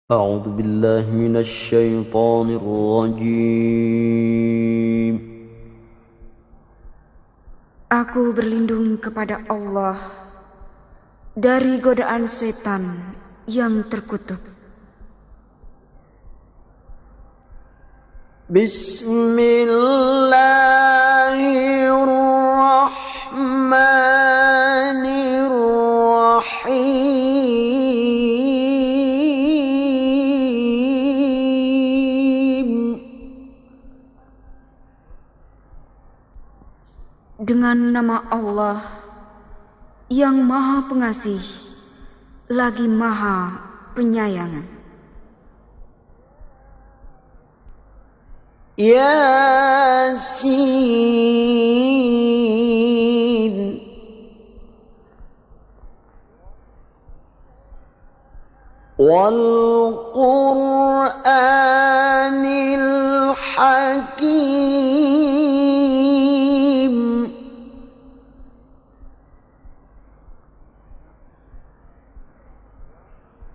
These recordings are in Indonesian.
أعوذ بالله من الشيطان الرجيم. Aku berlindung kepada Allah dari godaan setan yang terkutuk. Bismillahirrahmanirrahim. Dengan nama Allah yang Maha Pengasih lagi Maha Penyayang. Yasin. Wal Qur'anil Hakim.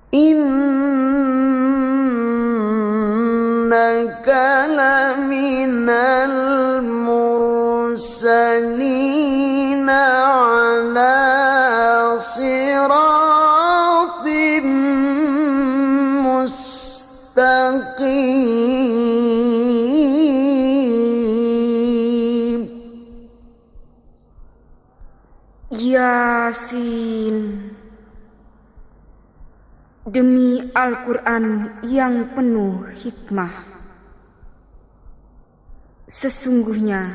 Innaka laminal mursalin ala siratim mustaqim. Yasin. Demi Al-Quran yang penuh hikmah. Sesungguhnya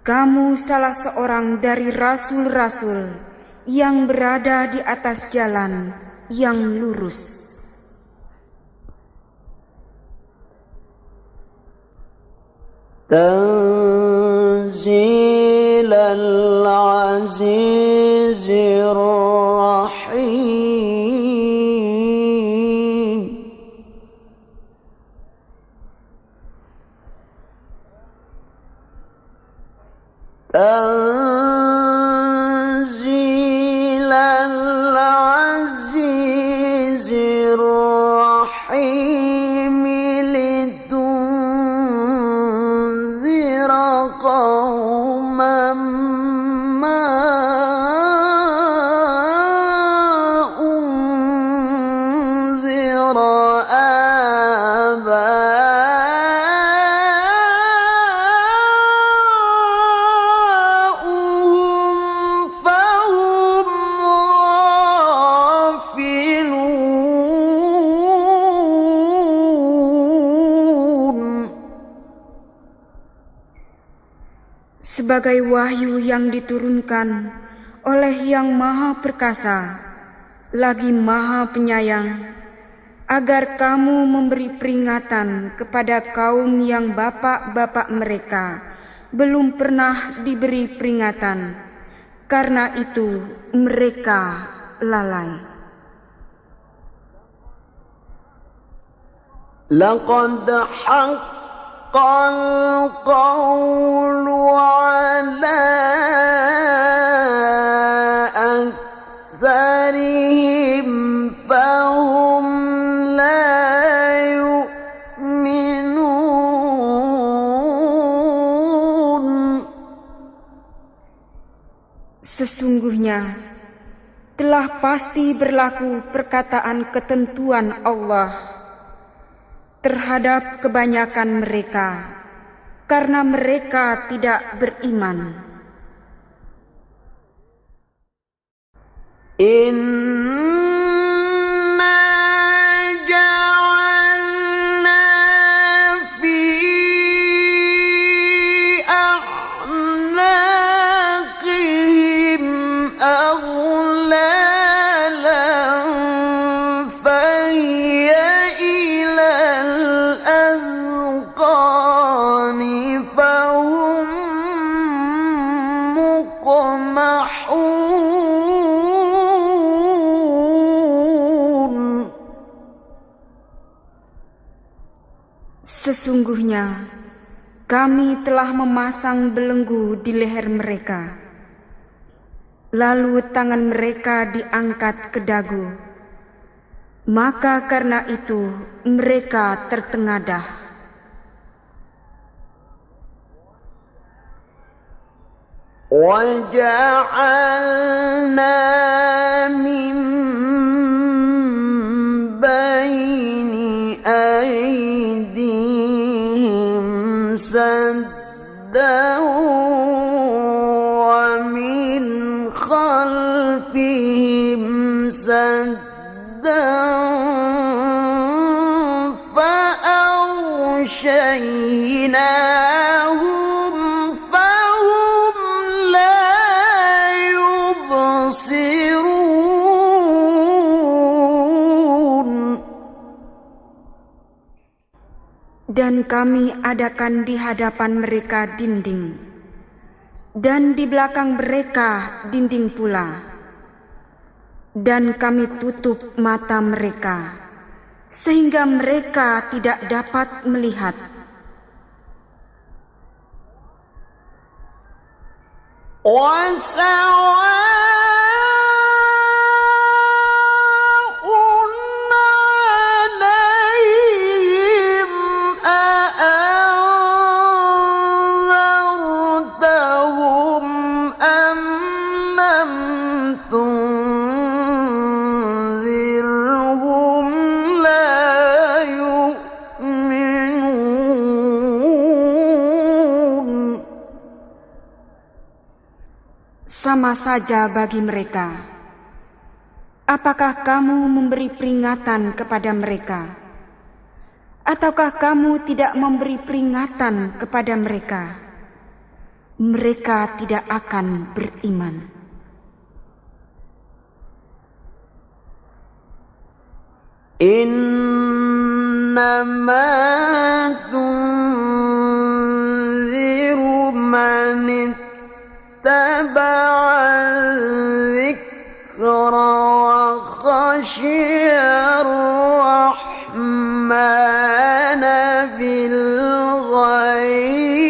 kamu salah seorang dari rasul-rasul yang berada di atas jalan yang lurus. Tanzilal Azizir Rahim. Tanzilal Azizir Rahim. Litunzira qauman ma unzira aba'uhum fahum ghafilun. Sebagai wahyu yang diturunkan oleh Yang Maha Perkasa, lagi Maha Penyayang, agar kamu memberi peringatan kepada kaum yang bapak-bapak mereka belum pernah diberi peringatan. Karena itu mereka lalai. Laqad haqqal qawlu ala aktsarihim fahum la yu'minun. Sesungguhnya telah pasti berlaku perkataan ketentuan Allah terhadap kebanyakan mereka, karena mereka tidak beriman. Inna ja'alna fi a'naqihim aghlalan fahiya ilal azqani fahum muqmahun. Sesungguhnya kami telah memasang belenggu di leher mereka, lalu tangan mereka diangkat ke dagu, Maka karena itu mereka tertengadah. وَجَعَلْنَا مِنْ بَيْنِ أَيْدِيهِمْ سَدًّا وَمِنْ خَلْفِهِمْ سَدًّا فَأَغْشَيْنَاهُمْ فَهُمْ لَا يُبْصِرُونَ. Dan kami adakan di hadapan mereka dinding, dan di belakang mereka dinding pula. Dan kami tutup mata mereka, sehingga mereka tidak dapat melihat. Sama saja bagi mereka. Apakah kamu memberi peringatan kepada mereka? Ataukah kamu tidak memberi peringatan kepada mereka? Mereka tidak akan beriman. Innama tunziru man ittaba'al dzikra wa khashiyar rahmana bil ghaib.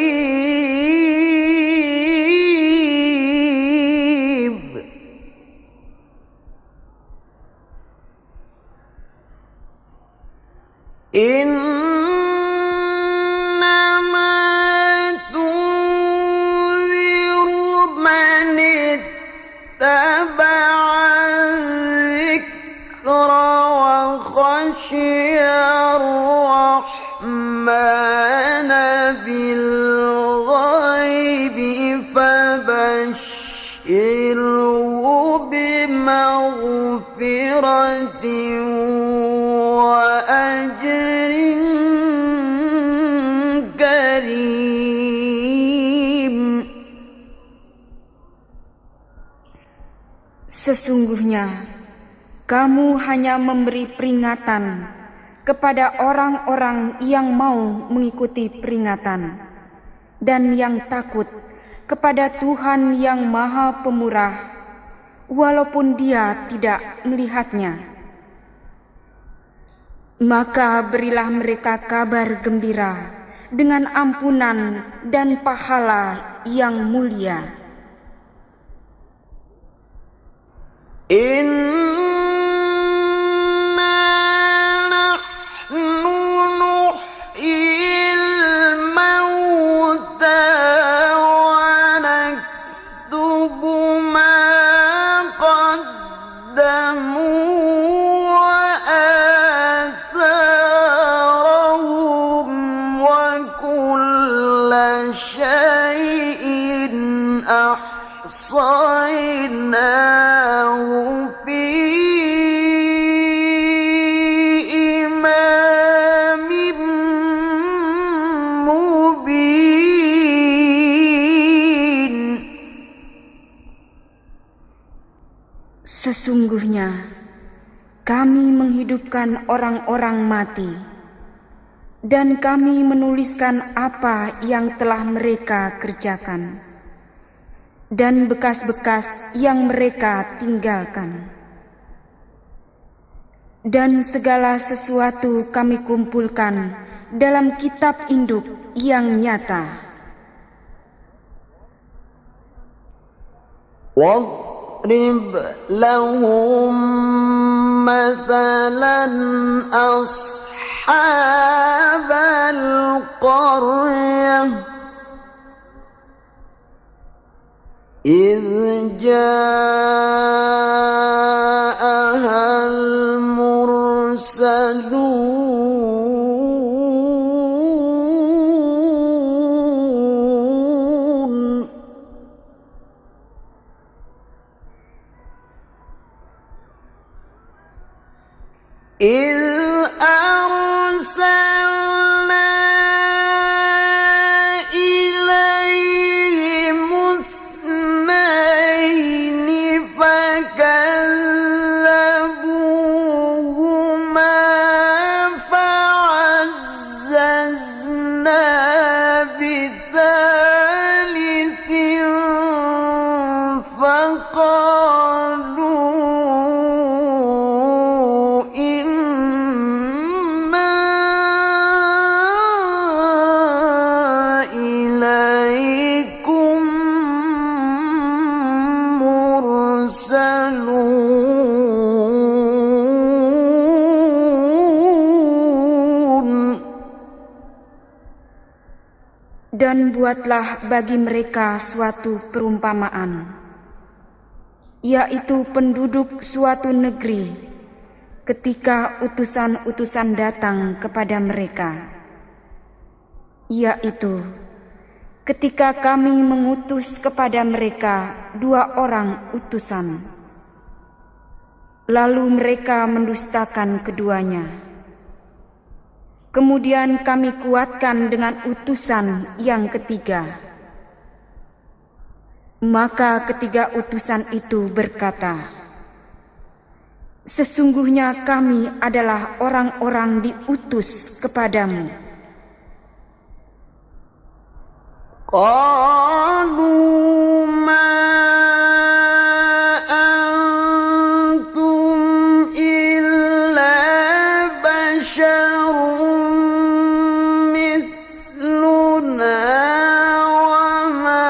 Innama tunziru man ittaba'al dzikra wa khashiyar rahmana bil ghaibi fabashshirhu bimaghfiratin wa ajrin karim. Sesungguhnya kamu hanya memberi peringatan kepada orang-orang yang mau mengikuti peringatan dan yang takut kepada Tuhan yang Maha Pemurah, walaupun dia tidak melihatnya. Maka berilah mereka kabar gembira dengan ampunan dan pahala yang mulia. Inna nahnu nuhyil mauta wa naktubu ma qaddamu wa atharahum wa kulla shay'in ahsaynahu fi imamin mubin. Sesungguhnya kami menghidupkan orang-orang mati, dan kami menuliskan apa yang telah mereka kerjakan dan bekas-bekas yang mereka tinggalkan. Dan segala sesuatu kami kumpulkan dalam kitab induk yang nyata. واضرب لهم مثلا أصحاب القرية إذ جاءها المرسلون إذ أرسلنا إليهم اثنين فكذبوهما فعززنا بثالث فقالوا إنا إليكم مرسلون. Dan buatlah bagi mereka suatu perumpamaan, yaitu penduduk suatu negeri ketika utusan-utusan datang kepada mereka, yaitu ketika kami mengutus kepada mereka 2 orang utusan, lalu mereka mendustakan keduanya. Kemudian kami kuatkan dengan utusan yang ketiga. Maka ketiga utusan itu berkata, sesungguhnya kami adalah orang-orang diutus kepadamu. Qalu ma antum illa basharun mithluna wa ma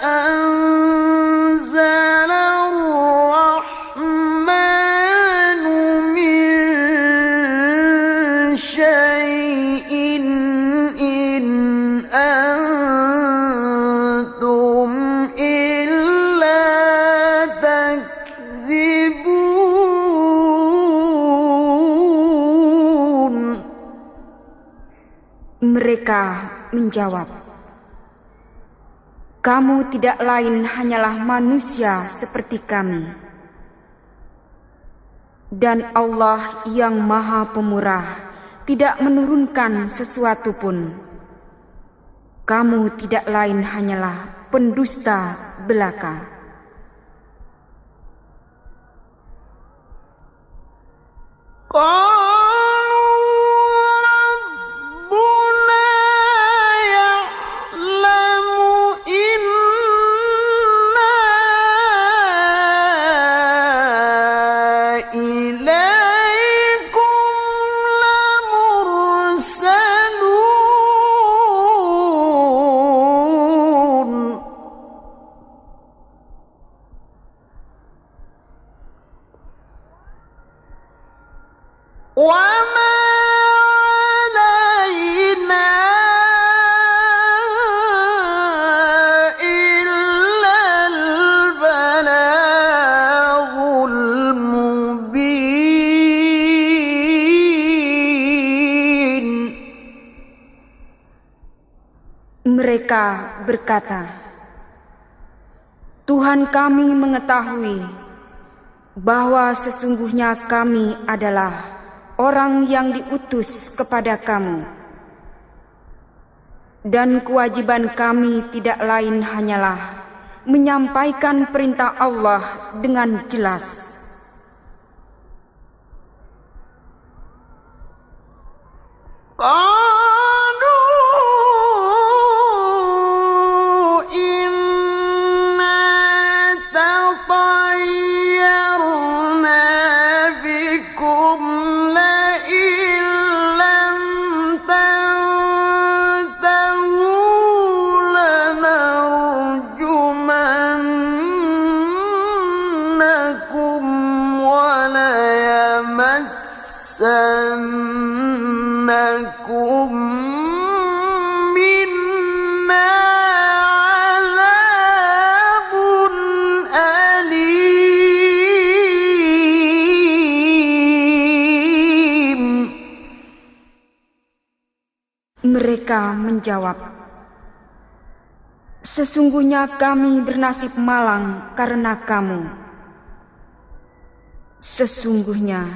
anzala ar-rahmanu min syai'in in antum illa takdzibun. Mereka menjawab, kamu tidak lain hanyalah manusia seperti kami. Dan Allah yang Maha Pemurah tidak menurunkan sesuatu pun. Kamu tidak lain hanyalah pendusta belaka. Qalu rabbuna ya'lamu inna ilaikum lamursalun. Wa ma alaina illa al-balaghul mubin. Mereka berkata, Tuhan kami mengetahui bahwa sesungguhnya kami adalah orang yang diutus kepada kamu, dan kewajiban kami tidak lain hanyalah menyampaikan perintah Allah dengan jelas. Qalu inna tatayyarna bikum la illam tantahu lanarjumannakum يمسنكم منا عذاب أليم. Mereka menjawab, sesungguhnya kami bernasib malang karena kamu. Sesungguhnya,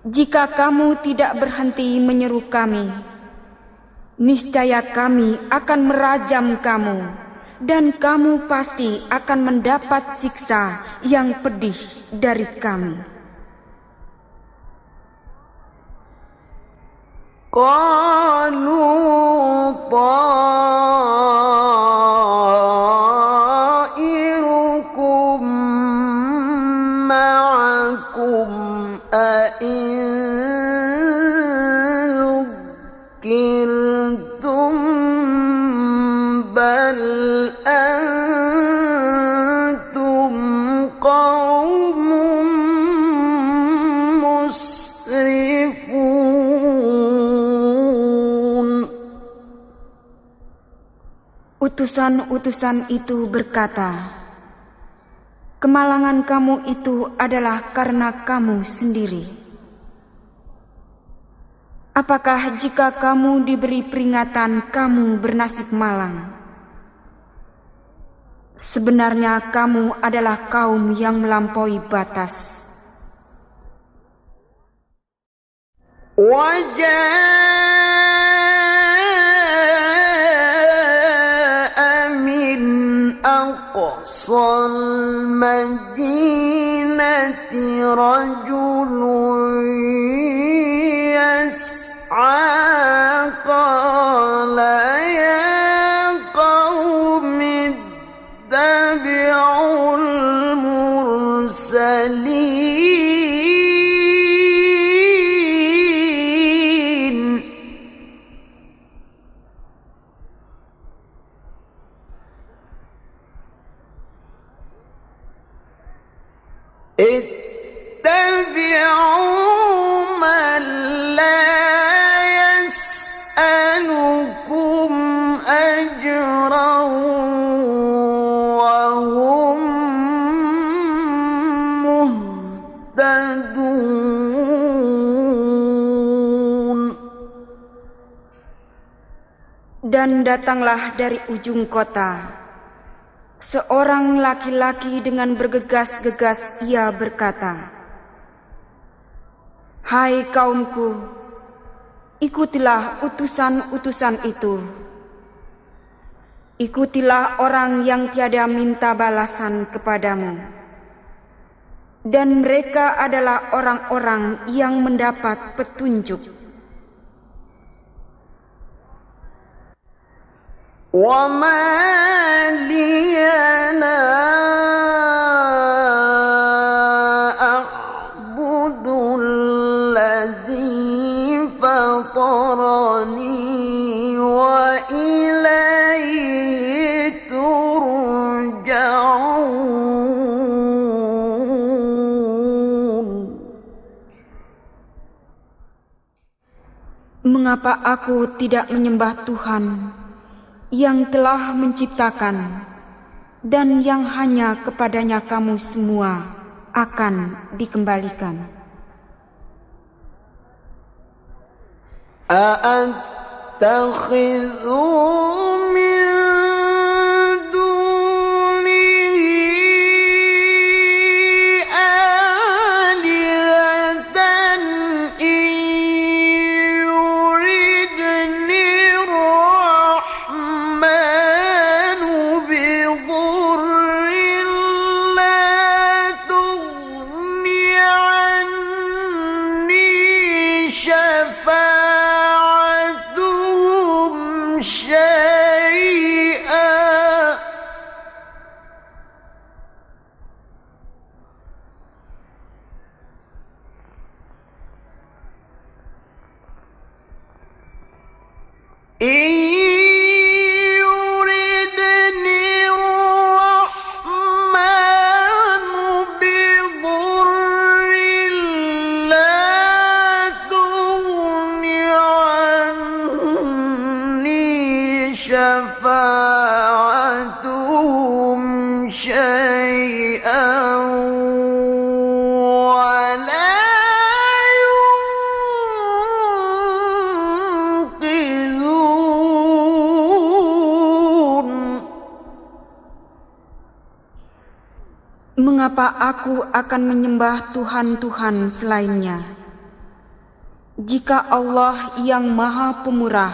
jika kamu tidak berhenti menyeru kami, niscaya kami akan merajam kamu, dan kamu pasti akan mendapat siksa yang pedih dari kami. قالوا طائركم معكم أئن ذكرتم بل أنتم قوم مسرفون. Utusan-utusan itu berkata, kemalangan kamu itu adalah karena kamu sendiri. Apakah jika kamu diberi peringatan kamu bernasib malang? Sebenarnya kamu adalah kaum yang melampaui batas. أقصى المدينة رجل يسعى قال يا قوم اتبعوا المرسلين. اتبعوا من لا يسألكم أجرا وهم مهتدون. Dan datanglah dari ujung kota seorang laki-laki dengan bergegas-gegas ia berkata, hai kaumku, ikutilah utusan-utusan itu. Ikutilah orang yang tiada minta balasan kepadamu. Dan mereka adalah orang-orang yang mendapat petunjuk. وَمَا لِيَ لَا أَعْبُدُ الَّذِي فَطَرَنِي وَإِلَيْهِ تُرْجَعُونَ. Mengapa aku tidak menyembah Tuhan yang telah menciptakan dan yang hanya kepadanya kamu semua akan dikembalikan? أَأَتَّخِذُ مِن دُونِهِ آلِهَةً إِن يُرِدْنِي الرَّحْمَنُ بِضُرٍّ لَّا تُغْنِ عَنِّي شَفَاعَتُهُمْ شَيْئًا mengapa aku akan menyembah Tuhan-Tuhan selainnya? Jika Allah yang Maha Pemurah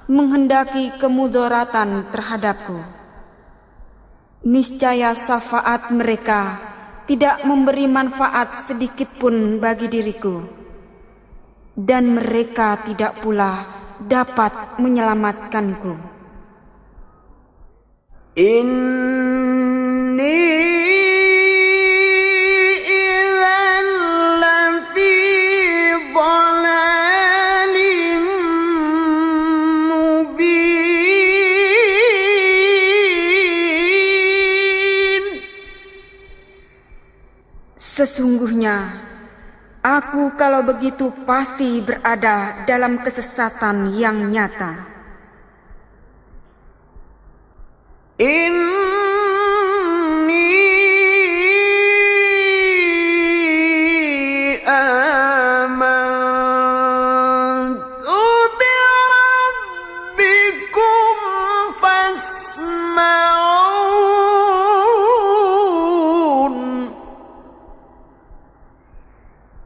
menghendaki kemudaratan terhadapku, niscaya syafaat mereka tidak memberi manfaat sedikit pun bagi diriku, dan mereka tidak pula dapat menyelamatkanku. Inni idzan lafi dhalalim mubin. Sesungguhnya aku kalau begitu pasti berada dalam kesesatan yang nyata. Inni amantu bi rabbikum fasma'un.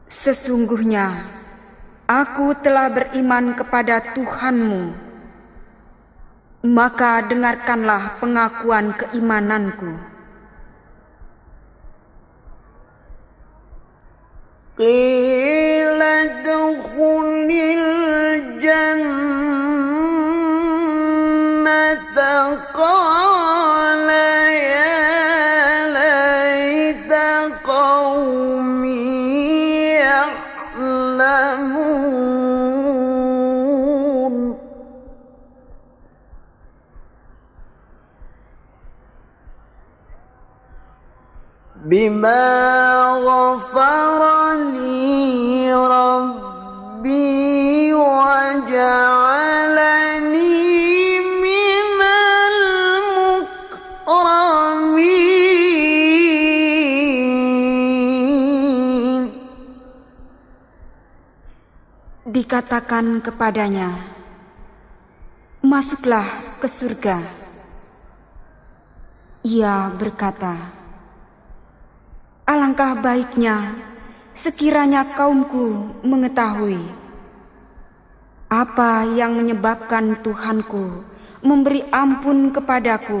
Sesungguhnya aku telah beriman kepada Tuhanmu, maka dengarkanlah pengakuan keimananku. Qila dukhulil jannata qala ya laita qaumi ya'lamun. Bima ghafara li rabbi wa ja'alani minal mukramin. Dikatakan kepadanya, masuklah ke surga. Ia berkata, alangkah baiknya sekiranya kaumku mengetahui apa yang menyebabkan Tuhanku memberi ampun kepadaku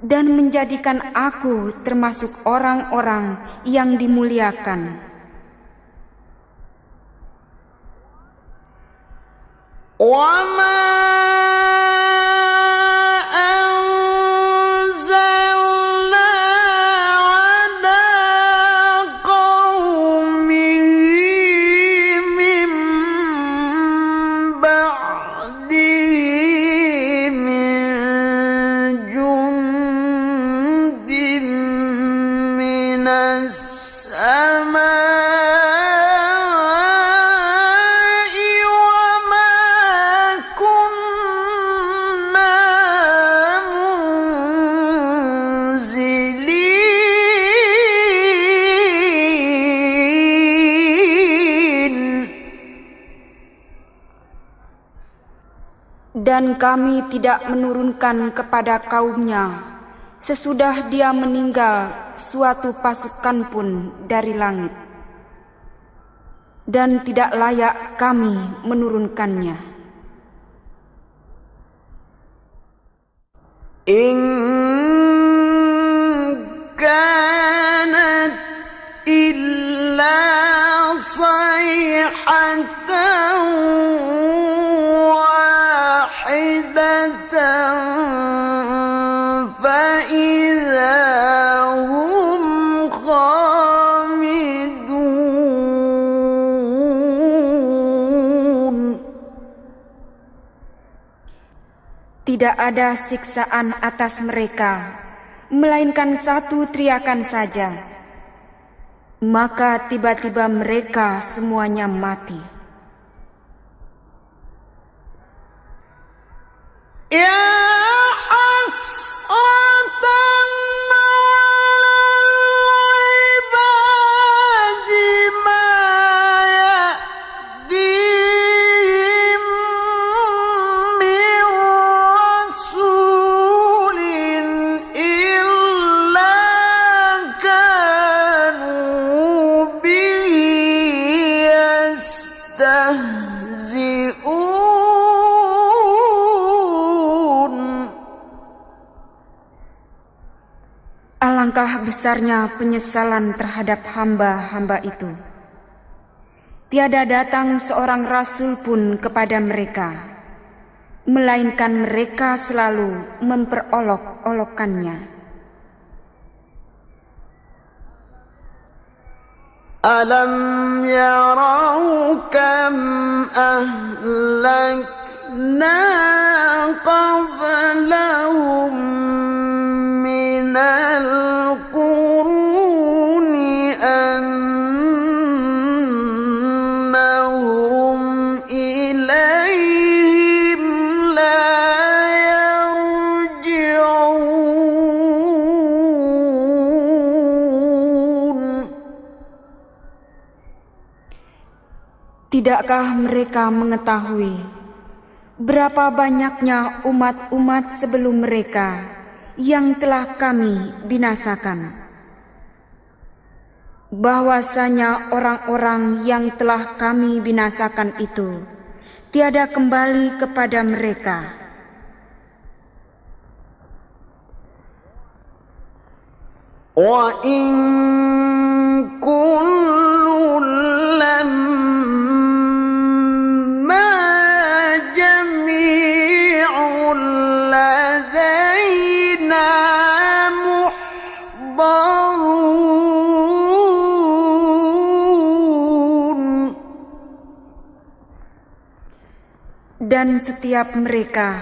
dan menjadikan aku termasuk orang-orang yang dimuliakan. Wa ma dan kami tidak menurunkan kepada kaumnya sesudah dia meninggal suatu pasukan pun dari langit, dan tidak layak kami menurunkannya. In kanat illa sayhatan tidak ada siksaan atas mereka, melainkan satu teriakan saja. Maka tiba-tiba mereka semuanya mati. Ya hasratan Alangkah besarnya penyesalan terhadap hamba-hamba itu. Tiada datang seorang rasul pun kepada mereka, melainkan mereka selalu memperolok-olokkannya. Alam yarau kam ahlakna qablahum minal quruni annahum ilayhim la yarji'un. Tidakkah mereka mengetahui berapa banyaknya umat-umat sebelum mereka yang telah kami binasakan, bahwasanya orang-orang yang telah kami binasakan itu tiada kembali kepada mereka. Wa in kullun lamma jami'un ladaina muhdarun. Dan setiap mereka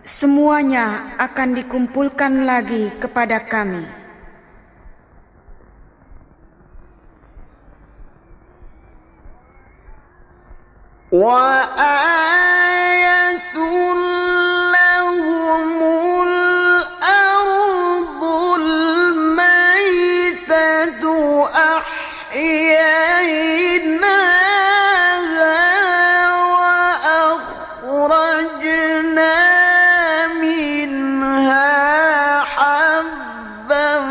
semuanya akan dikumpulkan lagi kepada kami. Wa ayatul lahumul ardul maytatu ahyaynaha wa akhrajna minha habban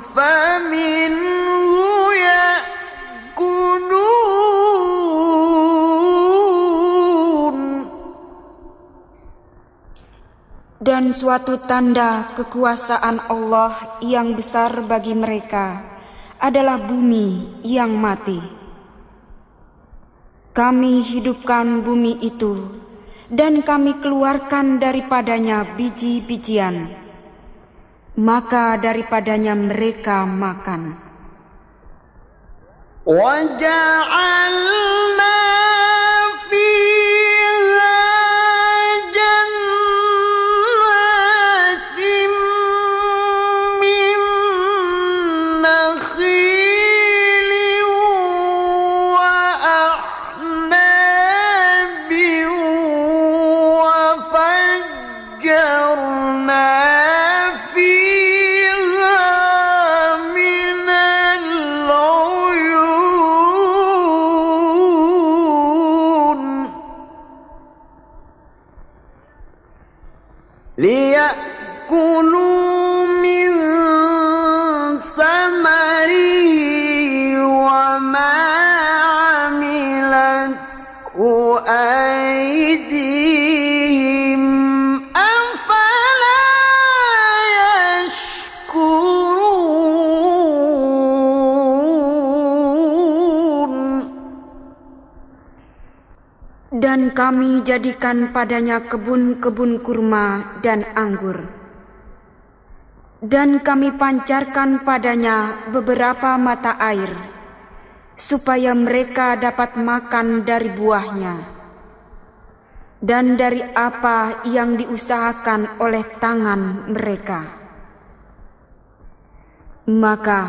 faminhu ya'kulun. Dan suatu tanda kekuasaan Allah yang besar bagi mereka adalah bumi yang mati. Kami hidupkan bumi itu dan kami keluarkan daripadanya biji-bijian, maka daripadanya mereka makan. Wa ja'alna liya'kulu min samarihi wa ma 'amilathu aydihim afala yashkurun. Dan kami jadikan padanya kebun-kebun kurma dan anggur. Dan kami pancarkan padanya beberapa mata air, supaya mereka dapat makan dari buahnya, dan dari apa yang diusahakan oleh tangan mereka. Maka,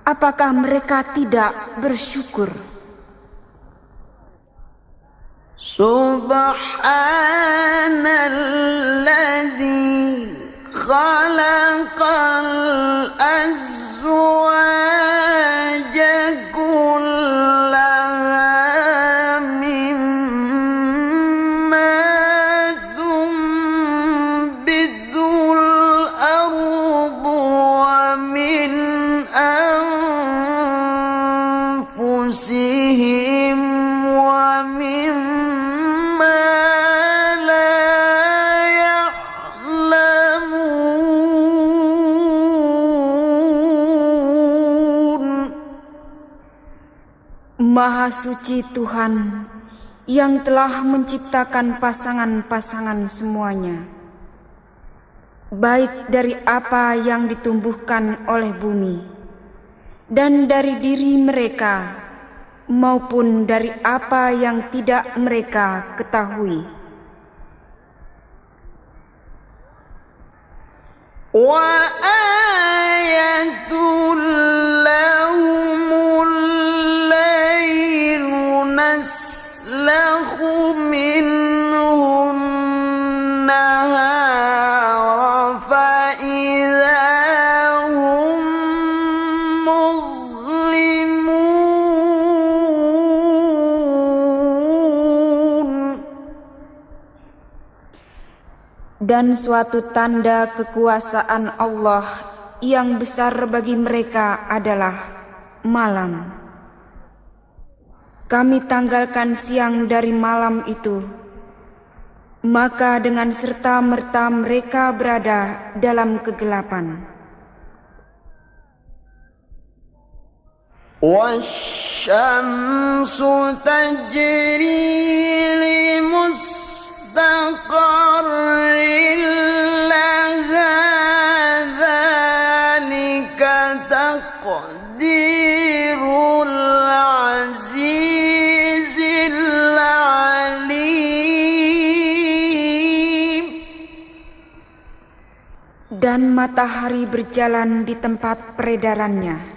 apakah mereka tidak bersyukur? Subhanalladzi khalaqal azwaja kullaha mimma tunbitul ardu wa min anfusihim wa mimma la ya'lamun. Maha suci Tuhan yang telah menciptakan pasangan-pasangan semuanya, baik dari apa yang ditumbuhkan oleh bumi dan dari diri mereka, maupun dari apa yang tidak mereka ketahui. Wa ayatul lahumul lailu naslakhu minhun nahara fa idza hum muzlimun. Dan suatu tanda kekuasaan Allah yang besar bagi mereka adalah malam. Kami tanggalkan siang dari malam itu, maka dengan serta-merta mereka berada dalam kegelapan. Wasyamsu tajri limustaqarrin laha dzalika taqdirul azizil alim. Dan matahari berjalan di tempat peredarannya.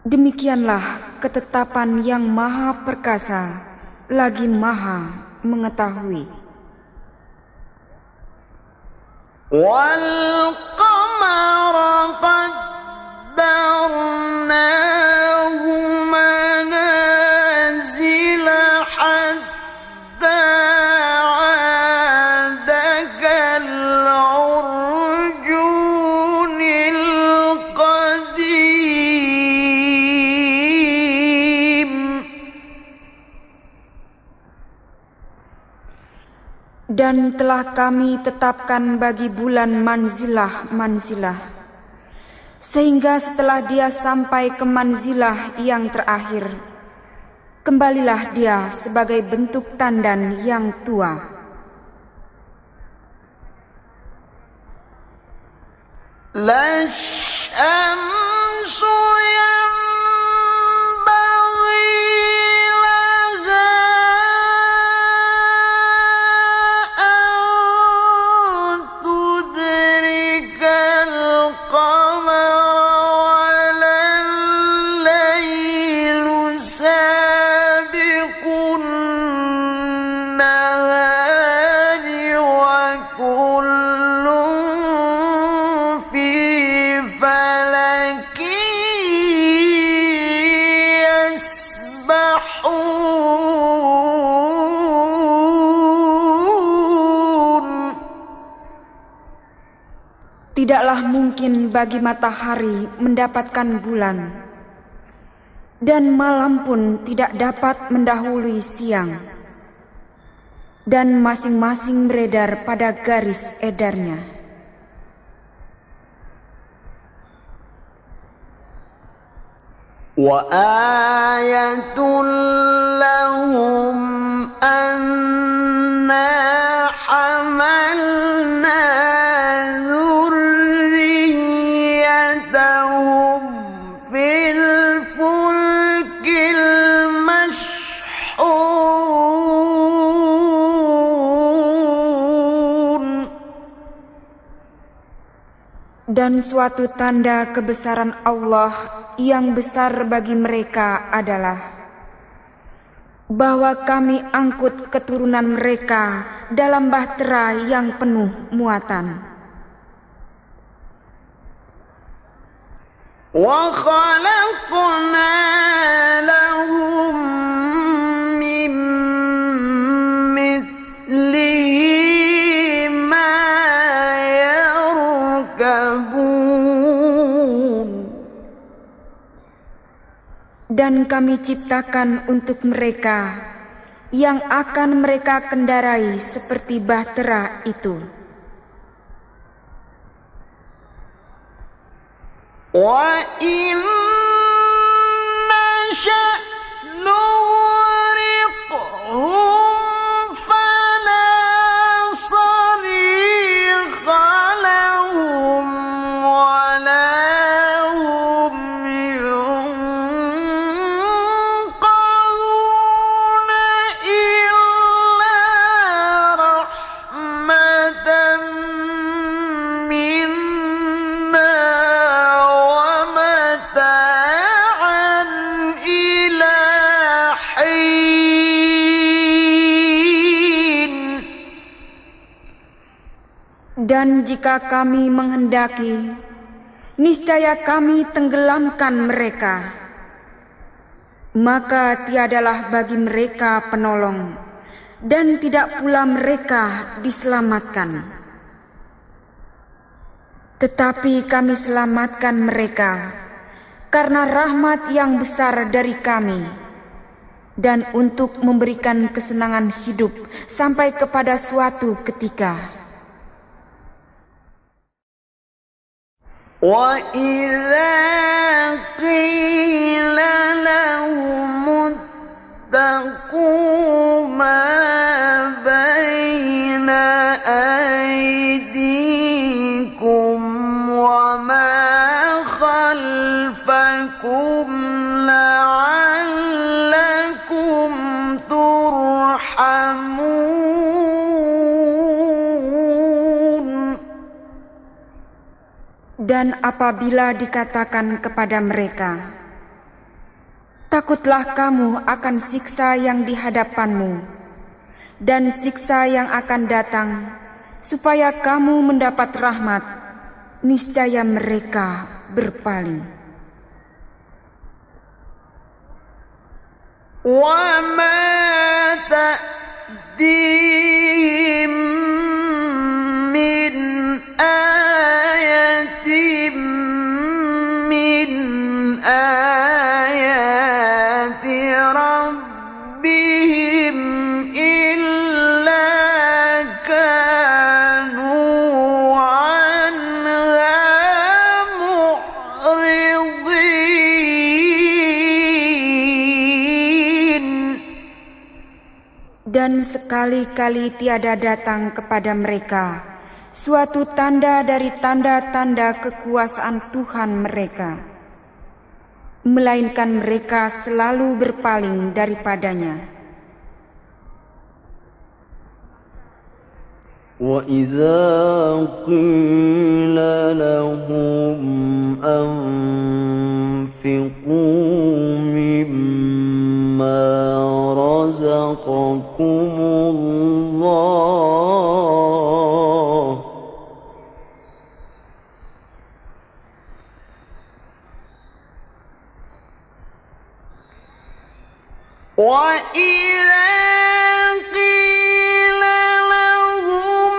Demikianlah ketetapan yang maha perkasa lagi maha mengetahui. Wal qamara qaddarnahu manazila hatta 'ada kal 'urjunil qadim. Dan telah kami tetapkan bagi bulan manzilah, sehingga setelah dia sampai ke manzilah yang terakhir, kembalilah dia sebagai bentuk tandan yang tua. La syamsu Tidaklah mungkin bagi matahari mendapatkan bulan, dan malam pun tidak dapat mendahului siang, dan masing-masing beredar pada garis edarnya. Wa ayatul lahum anna hamalna dzurriyyatahum fil fulkil mashhun. Dan suatu tanda kebesaran Allah yang besar bagi mereka adalah bahwa kami angkut keturunan mereka dalam bahtera yang penuh muatan. Wa khalaqna lahum min mithlihi ma yarkabun. Dan kami ciptakan untuk mereka yang akan mereka kendarai seperti bahtera itu. Wa inna Dan jika kami menghendaki, niscaya kami tenggelamkan mereka. Maka tiadalah bagi mereka penolong, dan tidak pula mereka diselamatkan. Tetapi kami selamatkan mereka karena rahmat yang besar dari kami, dan untuk memberikan kesenangan hidup sampai kepada suatu ketika. وَإِذَا قِيلَ لَهُمُ اتَّقُوا مَا بَيْنَ أَيْدِيكُمْ وَمَا خَلْفَكُمْ لَعَلَّكُمْ تُرْحَمُونَ. Dan apabila dikatakan kepada mereka, takutlah kamu akan siksa yang di hadapanmu dan siksa yang akan datang, supaya kamu mendapat rahmat, niscaya mereka berpaling. وَمَا تَأْتِيهِم مِّنْ آيَةٍ مِّنْ آيَاتِ رَبِّهِمْ إِلَّا كَانُوا عَنْهَا مُعْرِضِينَ. Dan sekali-kali tiada datang kepada mereka suatu tanda dari tanda-tanda kekuasaan Tuhan mereka, melainkan mereka selalu berpaling daripadanya. وَإِذَا قِيلَ لَهُمْ أَنفِقُوا مِمَّا رَزَقَكُمُ اللَّهُ وَإِذَا قِيلَ لَهُمْ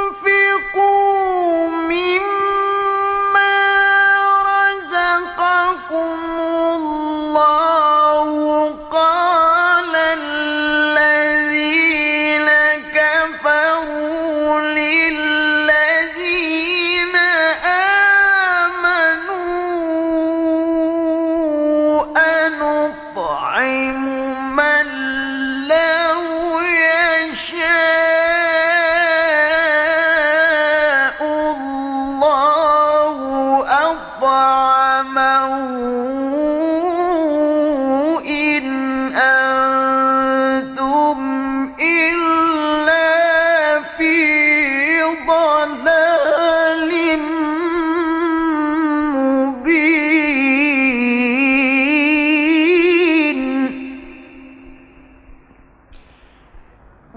أَنفِقُوا مِمَّا رَزَقَكُمُ اللَّهُ قَالَ الَّذِينَ كَفَرُوا لِلَّذِينَ آمَنُوا أَنُطْعِمُ مَن لَّوْ يَشَاءُ اللَّهُ أَطْعَمَهُ إِنْ أَنتُمْ إِلَّا فِي ضَلَالٍ مُّبِينٍ.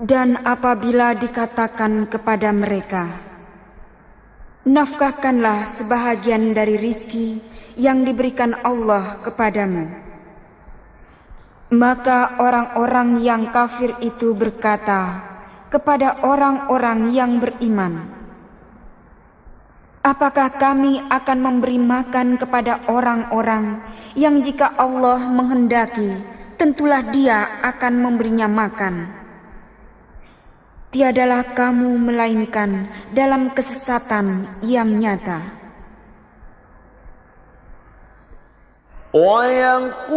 Dan apabila dikatakan kepada mereka, nafkahkanlah sebahagian dari rizki yang diberikan Allah kepadamu, maka orang-orang yang kafir itu berkata kepada orang-orang yang beriman, apakah kami akan memberi makan kepada orang-orang yang jika Allah menghendaki, tentulah Dia akan memberinya makan? Tiadalah kamu melainkan dalam kesesatan yang nyata. وَيَقُولُونَ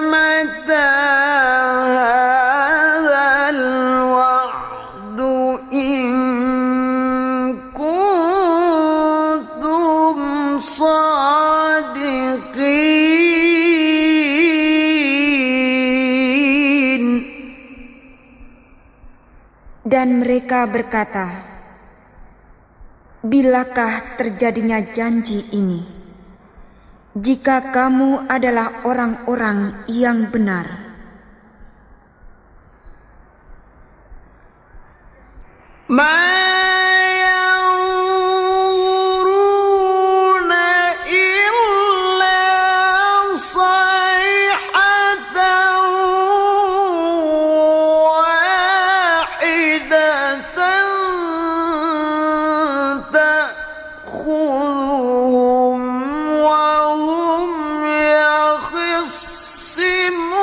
مَتَى هَذَا الْوَعْدُ إِن كُنتُمْ صَادِقِينَ. Dan mereka berkata, bilakah terjadinya janji ini, jika kamu adalah orang-orang yang benar? ما ينظرون إلا صيحة واحدة تأخذهم وهم يخصمون.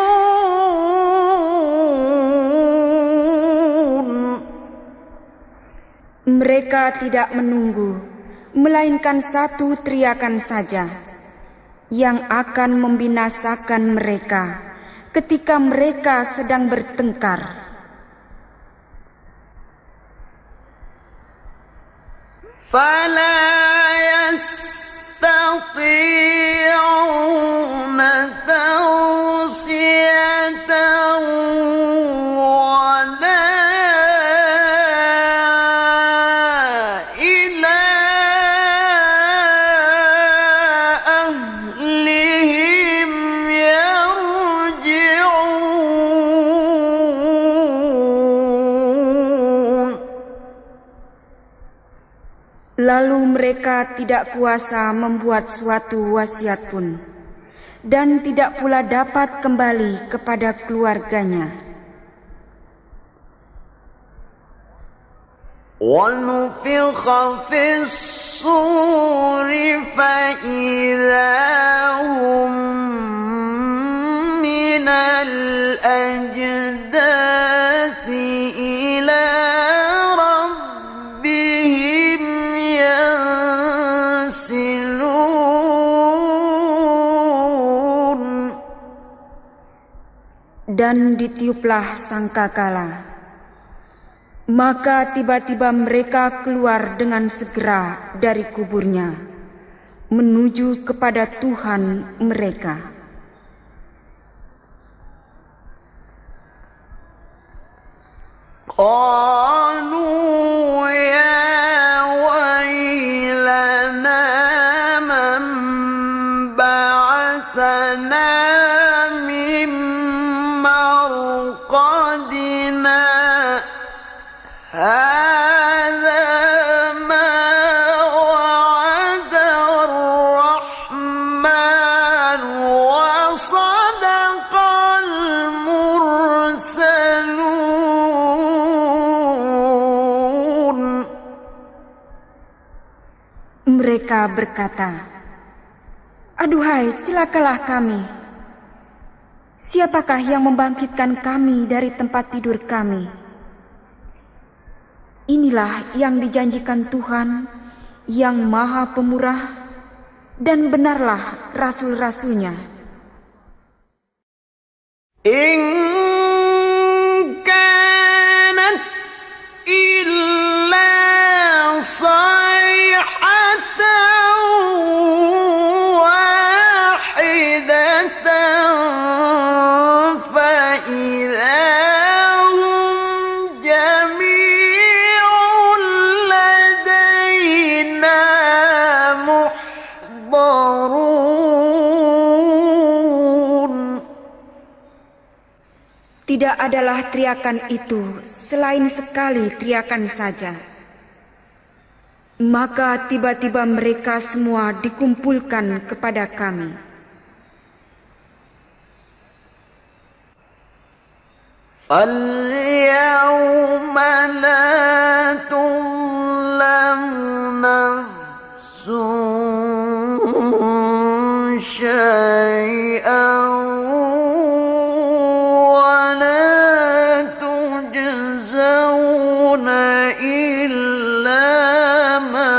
Mereka tidak menunggu, melainkan satu teriakan saja yang akan membinasakan mereka ketika mereka sedang bertengkar. فلا يستطيعون توصية ولا إلى أهلهم يرجعون. Lalu mereka tidak kuasa membuat suatu wasiat pun, dan tidak pula dapat kembali kepada keluarganya. ونفخ في الصور فإذا هم من الأجداث إلى ربهم ينسلون. Dan ditiuplah sangkakala. Maka tiba-tiba mereka keluar dengan segera dari kuburnya, menuju kepada Tuhan mereka. قالوا يا ويلنا من بعثنا من مرقدنا هذا ما وعد الرحمن وصدق المرسلون. Mereka berkata, "Aduhai, celakalah kami. Siapakah yang membangkitkan kami dari tempat tidur kami? Inilah yang dijanjikan Tuhan yang Maha Pemurah, dan benarlah rasul-rasulnya." إن كانت إلا صيحة واحدة فإذا هم جميع لدينا محضرون. Tidak adalah teriakan itu selain sekali teriakan saja. Maka tiba-tiba mereka semua dikumpulkan kepada kami. فاليوم لا تظلم نفس شيئا ولا تجزون إلا ما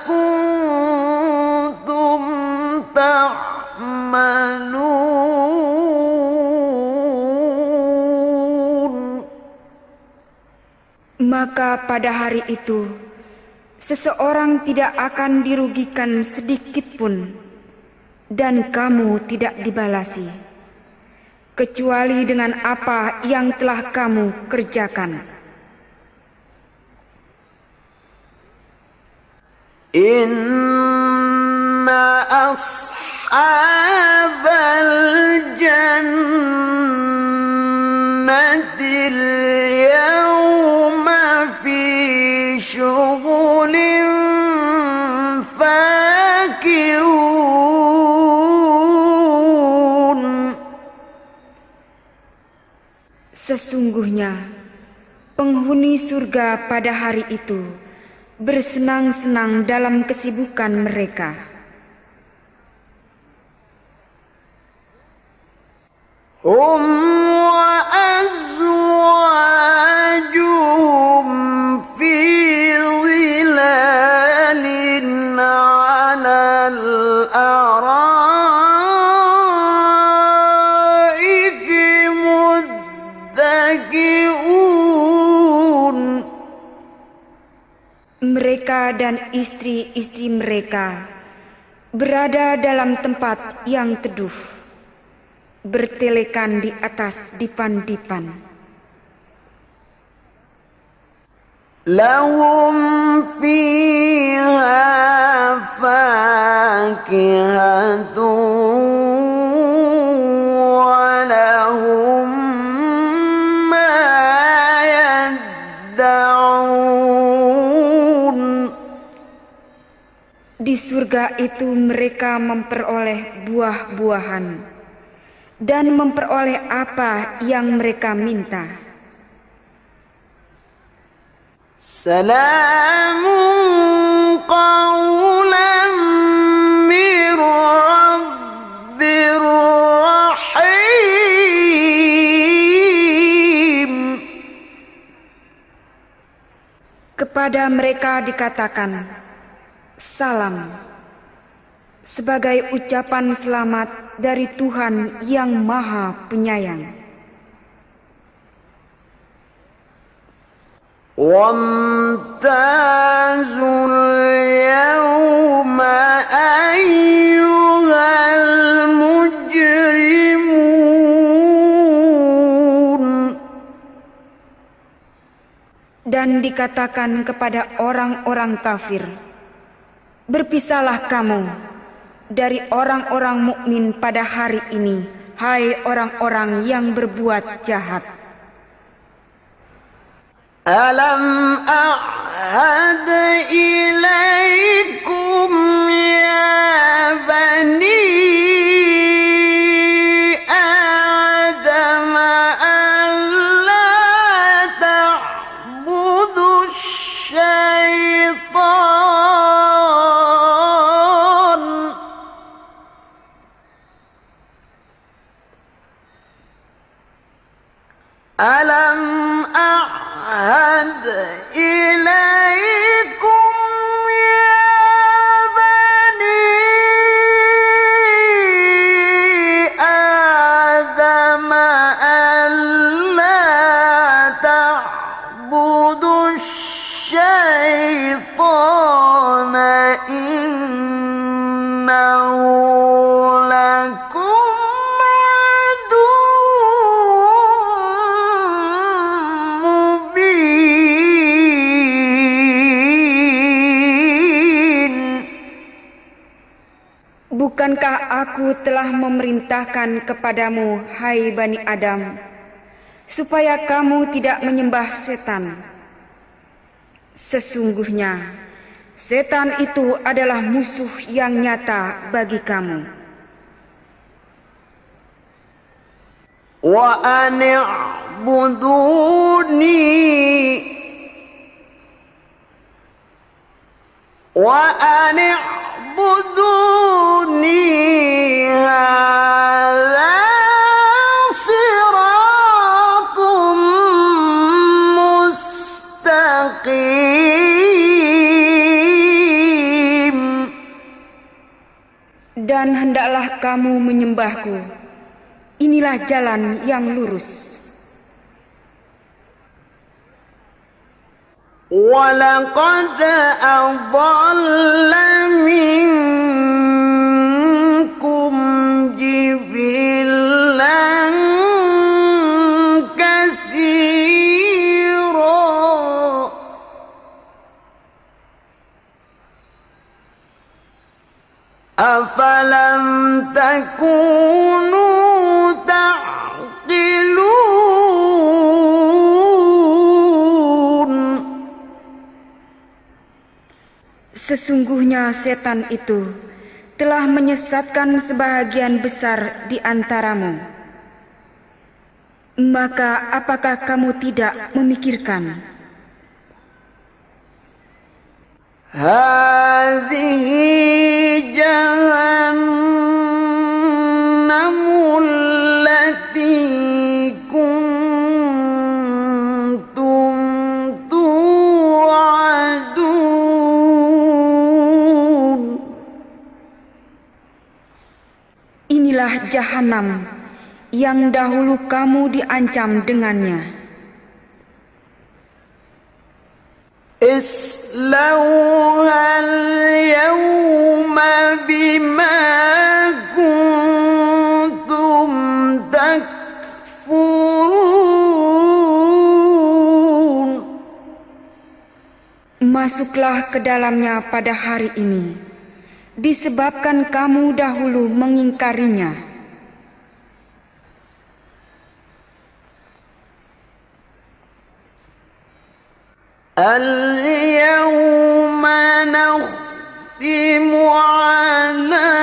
كنتم تعملون. Maka pada hari itu, seseorang tidak akan dirugikan sedikit pun, dan kamu tidak dibalasi, kecuali dengan apa yang telah kamu kerjakan. Inna ashabal jannatil yawma fi Sesungguhnya penghuni surga pada hari itu bersenang-senang dalam kesibukan mereka. Hum wa azwajuhum fi zilalin 'alal araiki muttaqi'un. Mereka dan istri-istri mereka berada dalam tempat yang teduh, bertelekan di atas dipan-dipan. Lahum fiha fakihatun wa lahum ma yadda'un. Di surga itu mereka memperoleh buah-buahan dan memperoleh apa yang mereka minta. Salamun qawlan mir rabbir rahim. Kepada mereka dikatakan salam, sebagai ucapan selamat dari Tuhan yang Maha Penyayang. Wamtazul yawma ayyuhal mujrimun. Dan dikatakan kepada orang-orang kafir, berpisahlah kamu dari orang-orang mukmin pada hari ini, hai orang-orang yang berbuat jahat. Alam a'had ilaikum ya bani Adam alla ta'budu syaitan. Alam a'had ilaikum ya bani Adam alla ta'budu syaitan innahu lakum Bukankah aku telah memerintahkan kepadamu, hai Bani Adam, supaya kamu tidak menyembah setan? Sesungguhnya, setan itu adalah musuh yang nyata bagi kamu. Wa ani'buduni hadza siratum mustaqim. Dan hendaklah kamu menyembahku. Inilah jalan yang lurus. وَلَقَدْ أَضَلَّ مِنكُمْ جِبِلًّا كَثِيرًا أَفَلَمْ تَكُونُوا Sesungguhnya setan itu telah menyesatkan sebahagian besar di antaramu. Maka apakah kamu tidak memikirkan? Hadhihi jahannamul lati kuntum tu'adun. Inilah jahanam yang dahulu kamu diancam dengannya. Islauha al-yawma bima kuntum takfurun. Masuklah ke dalamnya pada hari ini, disebabkan kamu dahulu mengingkarinya. Al-yawma nakhtimu ala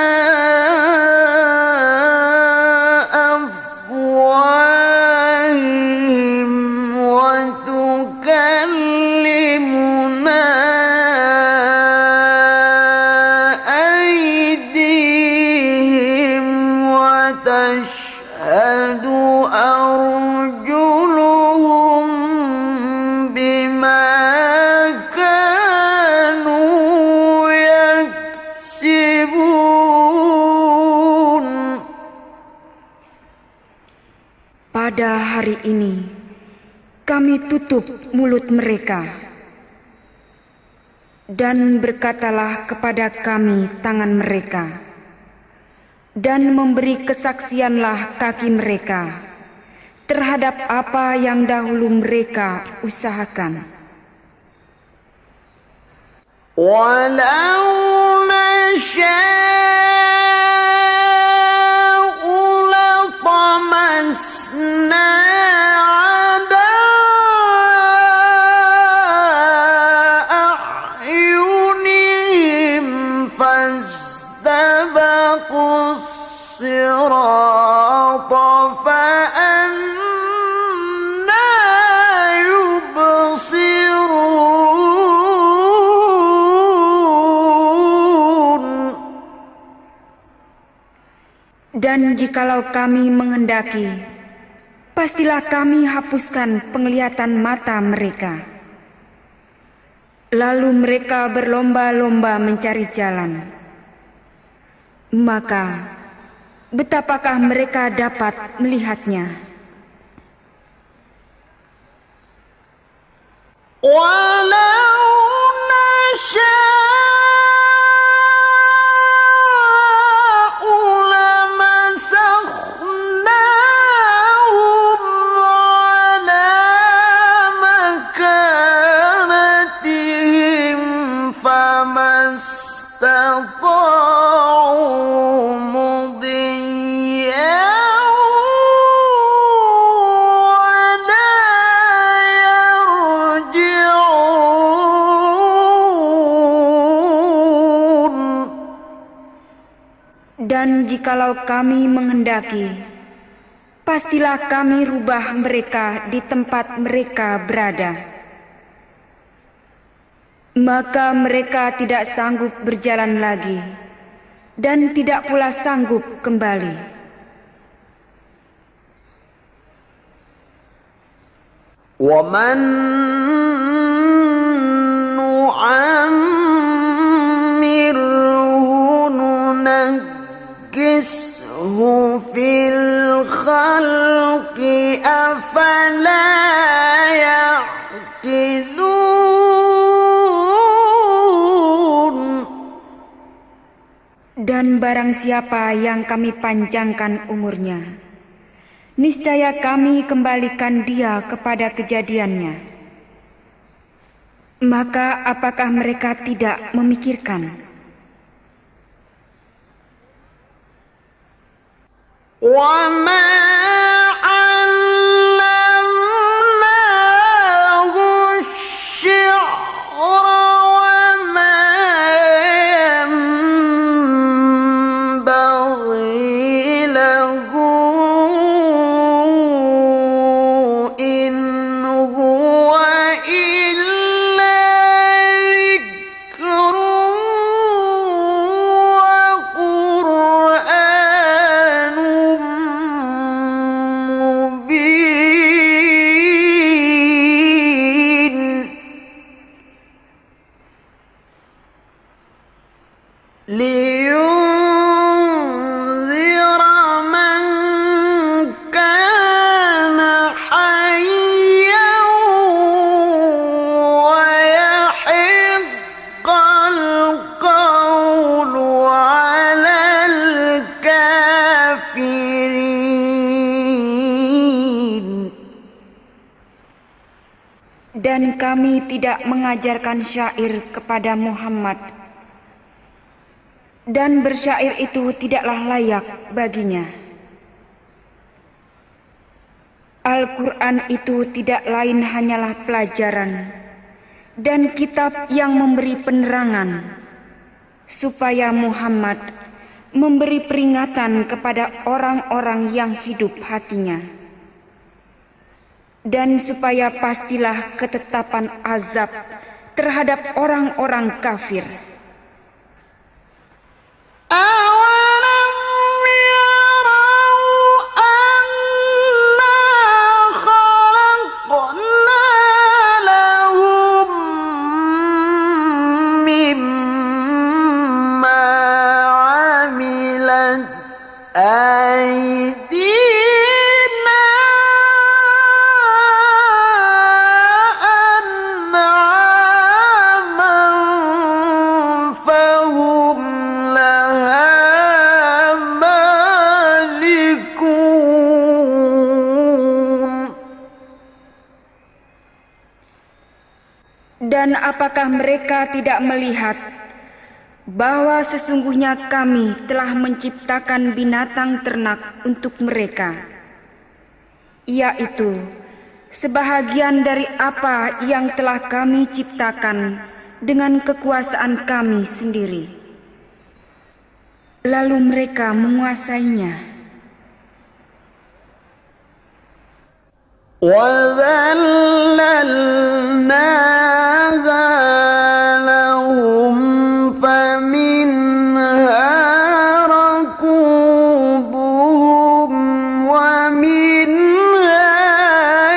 afwahihim wa tukallimuna aydihim wa tashhadu arjuluhum bima pada hari ini, kami tutup mulut mereka, dan berkatalah kepada kami tangan mereka, dan memberi kesaksianlah kaki mereka terhadap apa yang dahulu mereka usahakan. Walau nasya'u latamasna ala a'yunihim fastabaqus sirata fa'anna yubsirun. Dan jikalau kami menghendaki, pastilah kami hapuskan penglihatan mata mereka. Lalu mereka berlomba-lomba mencari jalan. Maka, betapakah mereka dapat melihatnya? Walau nasya'u lamasakhnahum ala makanatihim famastata'u mudiyyan wala yarji'un. Dan jikalau kami menghendaki, pastilah kami rubah mereka di tempat mereka berada. Maka mereka tidak sanggup berjalan lagi, dan tidak pula sanggup kembali. وَمَن نُّعَمِّرْهُ نُنَكِّسْهُ فِي الْخَلْقِ أَفَلَا يَعْقِلُونَ. Dan barang siapa yang kami panjangkan umurnya, niscaya kami kembalikan dia kepada kejadiannya. Maka apakah mereka tidak memikirkan? وَمَا عَلَّمْنَاهُ الشِّعْرَ وَمَا يَنبَغِي لَهُ Dan kami tidak mengajarkan syair kepada Muhammad, dan bersyair itu tidaklah layak baginya. Al-Quran itu tidak lain hanyalah pelajaran dan kitab yang memberi penerangan, supaya Muhammad memberi peringatan kepada orang-orang yang hidup hatinya, dan supaya pastilah ketetapan azab terhadap orang-orang kafir. Dan apakah mereka tidak melihat bahwa sesungguhnya kami telah menciptakan binatang ternak untuk mereka, yaitu sebahagian dari apa yang telah kami ciptakan dengan kekuasaan kami sendiri, lalu mereka menguasainya. وَذَلَّلْنَاهَا لَهُمْ فَمِنْهَا رَكُوبُهُمْ وَمِنْهَا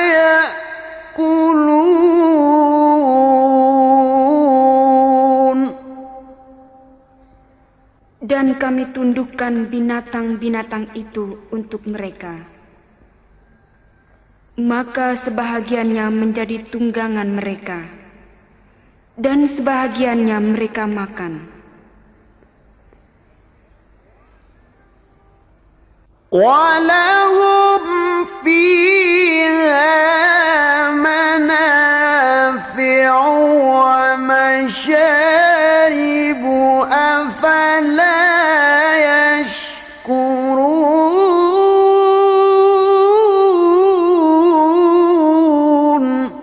يَأْكُلُونَ. Dan kami tundukkan binatang-binatang itu untuk mereka, maka sebahagiannya menjadi tunggangan mereka, dan sebahagiannya mereka makan. وَلَهُمْ فِيهَا مَنَافِعُ وَمَشَارِبُ أَفَلَا يَشْكُرُونَ.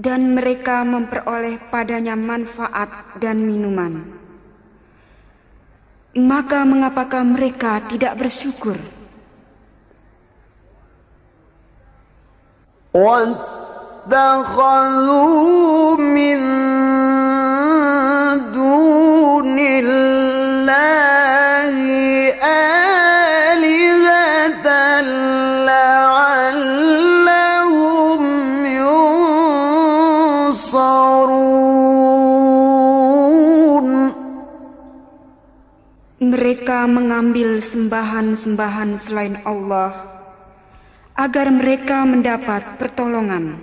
Dan mereka memperoleh padanya manfaat dan minuman. Maka mengapakah mereka tidak bersyukur? وَاتَّخَذُوا مِن دُونِ اللَّهِ آلِهَةً لَعَلَّهُمْ يُنصَرُونَ. Mereka mengambil sembahan-sembahan selain Allah agar mereka mendapat pertolongan.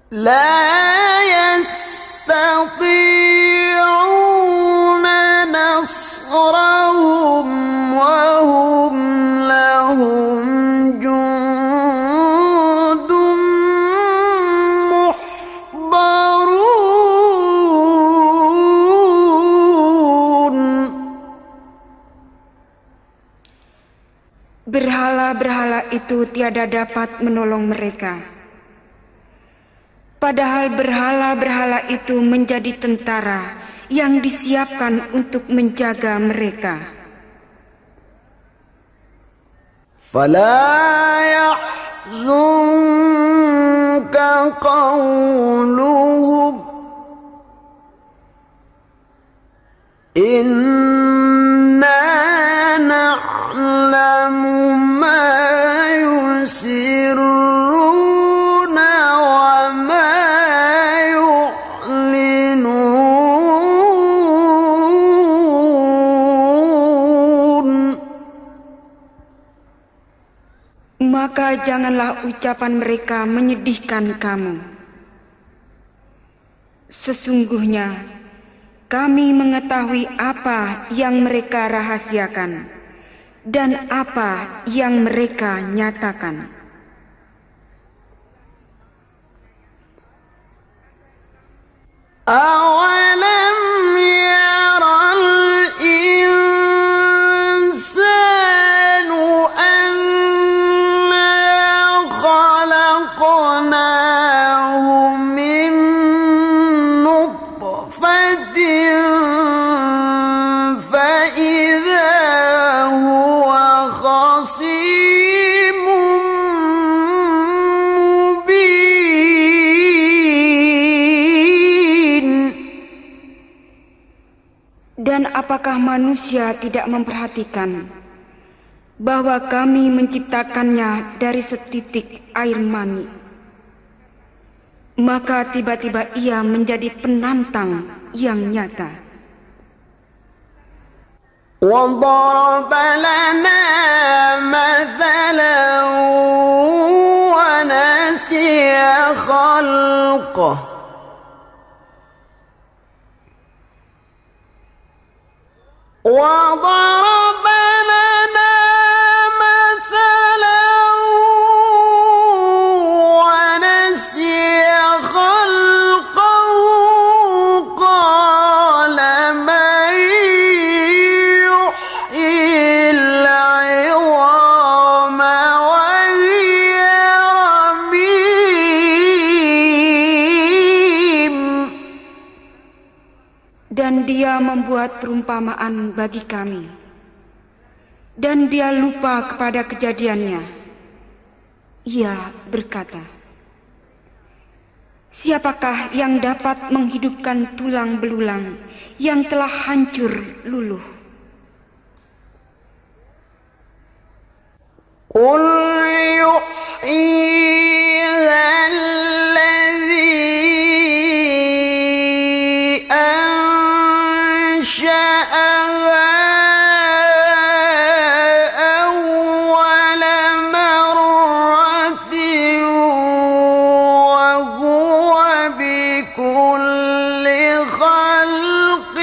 لا يستطيعون نصرهم وهم لهم جند محضرون. Berhala-berhala itu tiada dapat menolong mereka, padahal berhala-berhala itu menjadi tentara yang disiapkan untuk menjaga mereka. فلا يحزنك قولهم إنا نعلم ما يسرون وما يعلنون. Maka janganlah ucapan mereka menyedihkan kamu. Sesungguhnya kami mengetahui apa yang mereka rahasiakan dan apa yang mereka nyatakan. أَوَلَمْ يَرَ الْإِنسَانُ أَنَّا خَلَقْنَاهُ مِن نُّطْفَةٍ فَإِذَا هُوَ خَصِيمٌ مُّبِينٌ. Dan apakah manusia tidak memperhatikan bahwa kami menciptakannya dari setitik air mani? Maka tiba-tiba ia menjadi penantang yang nyata. وَضَرَبَ لَنَا مَثَلًا وَنَسِيَ خَلْقَهُ وَضَرَبَ لَنَا مَثَلًا وَنَسِيَ خَلْقَهُ قَالَ مَن يُحْيِي الْعِظَامَ وَهِيَ رَمِيمٌ. Dan dia membuat perumpamaan bagi kami, dan dia lupa kepada kejadiannya. Ia berkata, siapakah yang dapat menghidupkan tulang belulang yang telah hancur luluh? قُلْ يُحْيِيهَا الَّذِي أَنشَأَهَا أَوَّلَ مَرَّةٍ وَهُوَ بِكُلِّ خَلْقٍ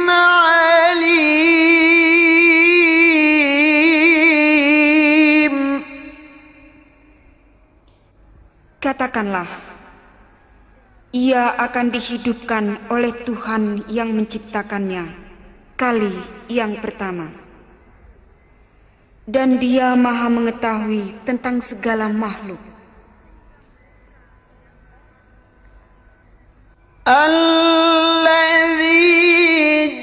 عَلِيمٌ. Katakanlah, ia akan dihidupkan oleh Tuhan yang menciptakannya kali yang pertama. Dan dia maha mengetahui tentang segala makhluk. الَّذِي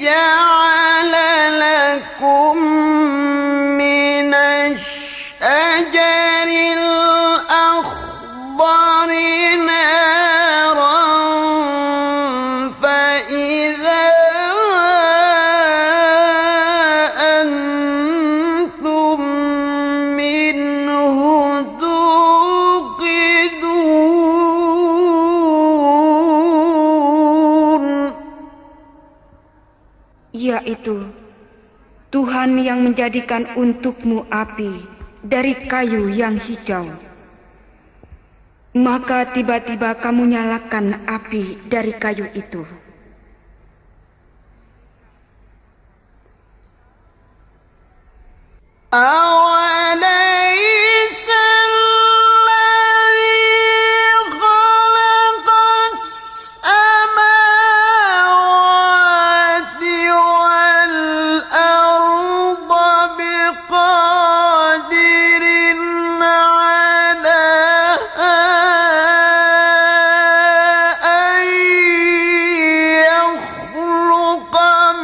جَعَلَ لَكُم مِّنَ الشَّجَرِ الْأَخْضَرِ نَارًا فَإِذَا أَنتُم مِّنْهُ تُوقِدُونَ. Yaitu Tuhan yang menjadikan untukmu api dari kayu yang hijau. Maka tiba-tiba kamu nyalakan api dari kayu itu. أَوَلَيْسَ الَّذِي خَلَقَ السَّمَاوَاتِ وَالْأَرْضَ بِقَادِرٍ عَلَىٰ أَن يَخْلُقَ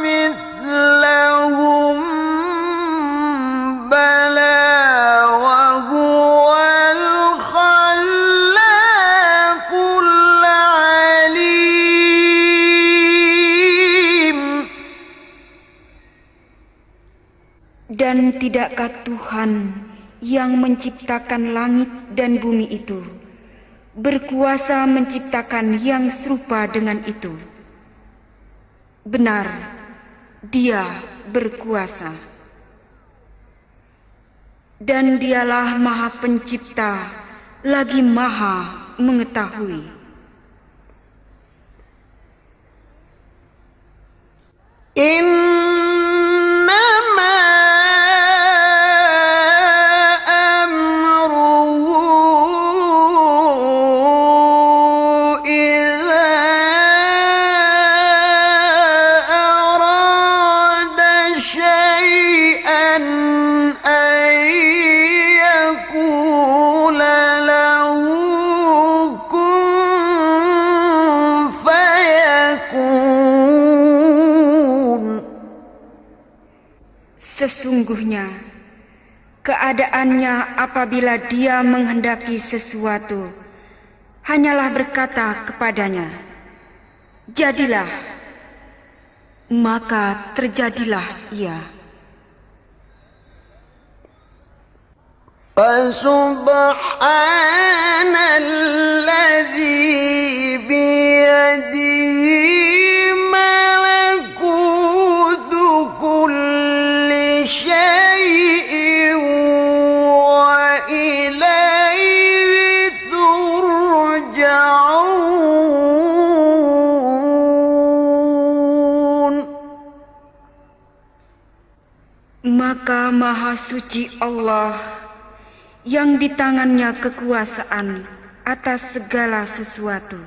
مِثْلَهُم؟ بَلَىٰ وَهُوَ الْخَلَّاقُ الْعَلِيمُ. Dan tidakkah Tuhan yang menciptakan langit dan bumi itu berkuasa menciptakan yang serupa dengan itu? Benar, Dia berkuasa. Dan dialah Maha Pencipta, lagi Maha Mengetahui. إِنَّمَا Sesungguhnya keadaannya apabila dia menghendaki sesuatu, hanyalah berkata kepadanya, jadilah, maka terjadilah ia. Fasubhanalladzi biyadihi malakutu kulli syai'in wa ilaihi turja'un. Maka Maha Suci Allah yang di tangannya kekuasaan atas segala sesuatu,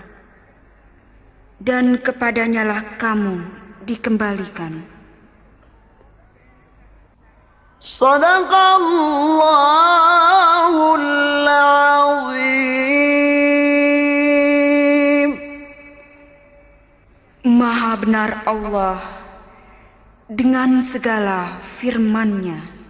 dan kepadanyalah kamu dikembalikan. Shadaqallahul azim. Maha benar Allah dengan segala firman-Nya.